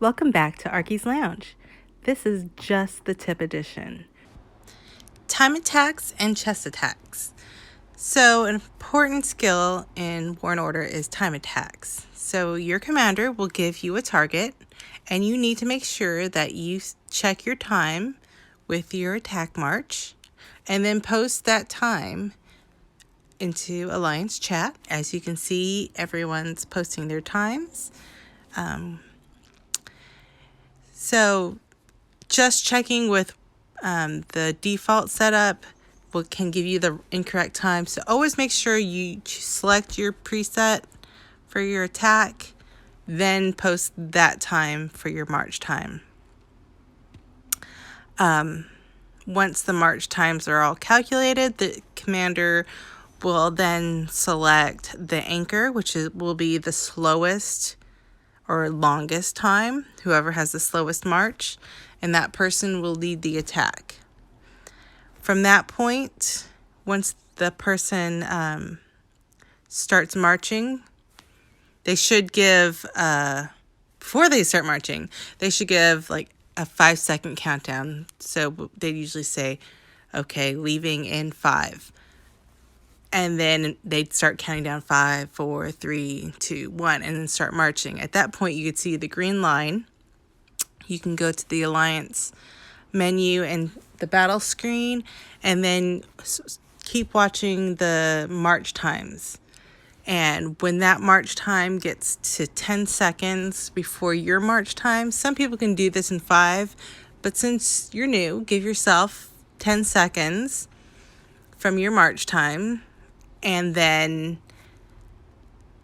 Welcome back to Arky's Lounge. This is just the tip edition. Time attacks and chest attacks. So an important skill in War and Order is time attacks. So your commander will give you a target, and you need to make sure that you check your time with your attack march, and then post that time into Alliance chat. As you can see, everyone's posting their times. So just checking with the default setup can give you the incorrect time. So always make sure you select your preset for your attack, then post that time for your march time. Once the march times are all calculated, the commander will then select the anchor, which will be the slowest or longest time, whoever has the slowest march, and that person will lead the attack. From that point, once the person starts marching, they should give, before they start marching, they should give like a 5-second countdown. So they usually say, okay, leaving in 5. And then they'd start counting down 5, 4, 3, 2, 1, and then start marching. At that point, you could see the green line. You can go to the Alliance menu and the battle screen, and then keep watching the march times. And when that march time gets to 10 seconds before your march time, some people can do this in 5, but since you're new, give yourself 10 seconds from your march time, and then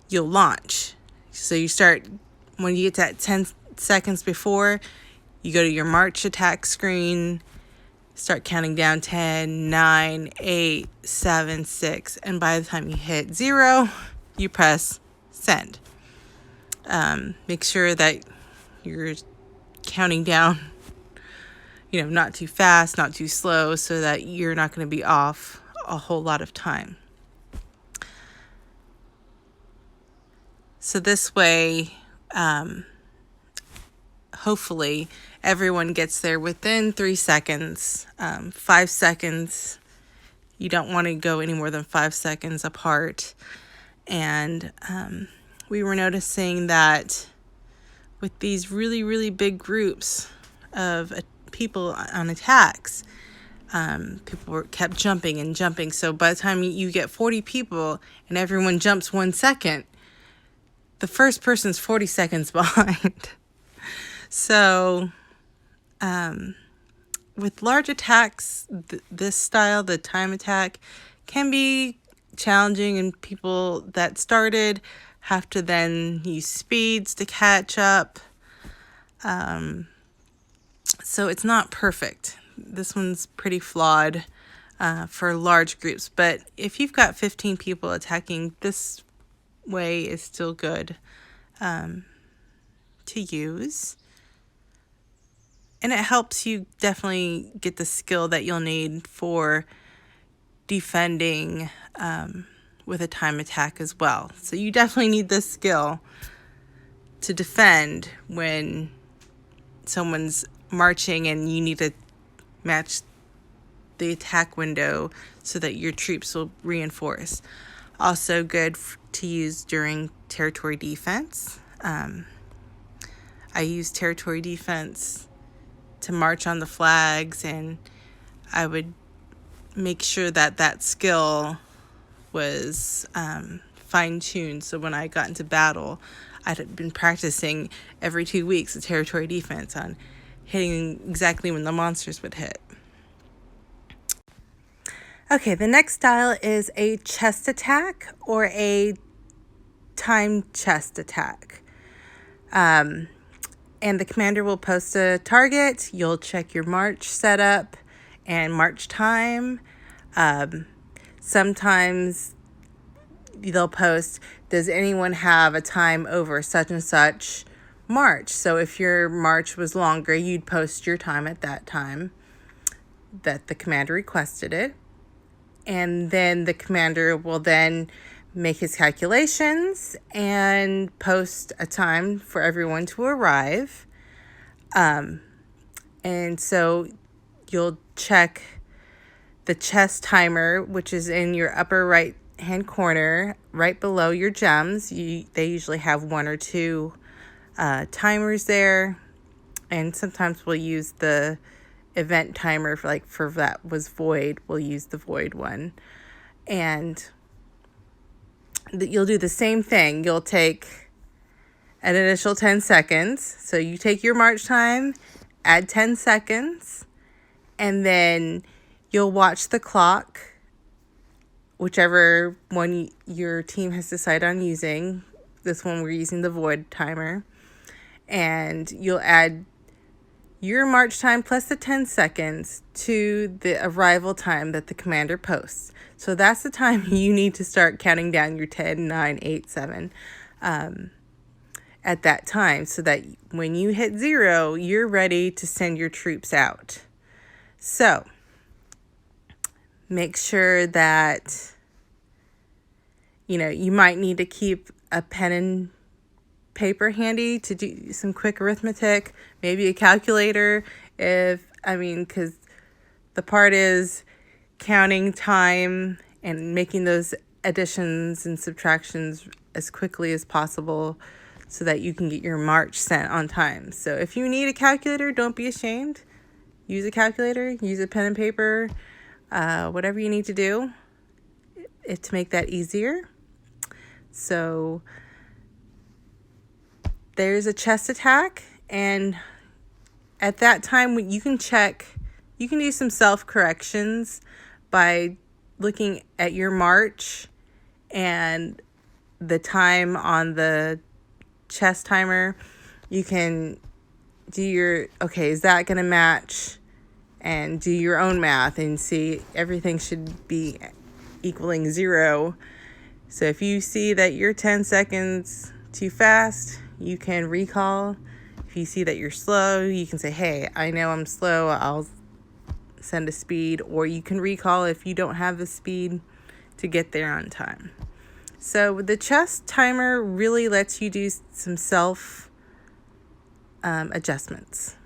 you'll launch. So you start, when you get to that 10 seconds before, you go to your march attack screen, start counting down 10, 9, 8, 7, 6, and by the time you hit 0, you press send. Make sure that you're counting down, not too fast, not too slow, so that you're not going to be off a whole lot of time. So this way, hopefully, everyone gets there within 3 seconds. 5 seconds, you don't want to go any more than 5 seconds apart. And we were noticing that with these really, really big groups of people on attacks, people kept jumping and jumping. So by the time you get 40 people and everyone jumps 1 second, the first person's 40 seconds behind. So with large attacks, this style, the time attack, can be challenging, and people that started have to then use speeds to catch up. So it's not perfect. This one's pretty flawed for large groups, but if you've got 15 people attacking, this way is still good to use. And it helps you definitely get the skill that you'll need for defending with a time attack as well. So you definitely need this skill to defend when someone's marching and you need to match the attack window so that your troops will reinforce. Also good to use during territory defense. I use territory defense to march on the flags, and I would make sure that skill was fine-tuned. So when I got into battle, I'd been practicing every 2 weeks of territory defense on hitting exactly when the monsters would hit. Okay, the next style is a chest attack or a timed chest attack. And the commander will post a target. You'll check your march setup and march time. Sometimes they'll post, does anyone have a time over such and such march? So if your march was longer, you'd post your time at that time that the commander requested it. And then the commander will then make his calculations and post a time for everyone to arrive. And so you'll check the chest timer, which is in your upper right hand corner, right below your gems. They usually have 1 or 2 timers there. And sometimes we'll use the event timer for that was void. We'll use the void one. And you'll do the same thing. You'll take an initial 10 seconds. So you take your march time, add 10 seconds, and then you'll watch the clock, whichever one your team has decided on using. This one we're using the void timer. And you'll add your march time plus the 10 seconds to the arrival time that the commander posts. So that's the time you need to start counting down your 10, 9, 8, 7 at that time, so that when you hit 0, you're ready to send your troops out. So make sure that, you might need to keep a pen and paper handy to do some quick arithmetic, maybe a calculator because the part is counting time and making those additions and subtractions as quickly as possible so that you can get your march sent on time. So if you need a calculator, don't be ashamed. Use a calculator, use a pen and paper, whatever you need to do to make that easier. So there's a chest attack, and at that time you can do some self-corrections by looking at your march and the time on the chest timer. You can do is that going to match, and do your own math and see everything should be equaling 0. So if you see that you're 10 seconds too fast, you can recall. If you see that you're slow, you can say, hey, I know I'm slow, I'll send a speed. Or you can recall if you don't have the speed to get there on time. So the chest timer really lets you do some self adjustments.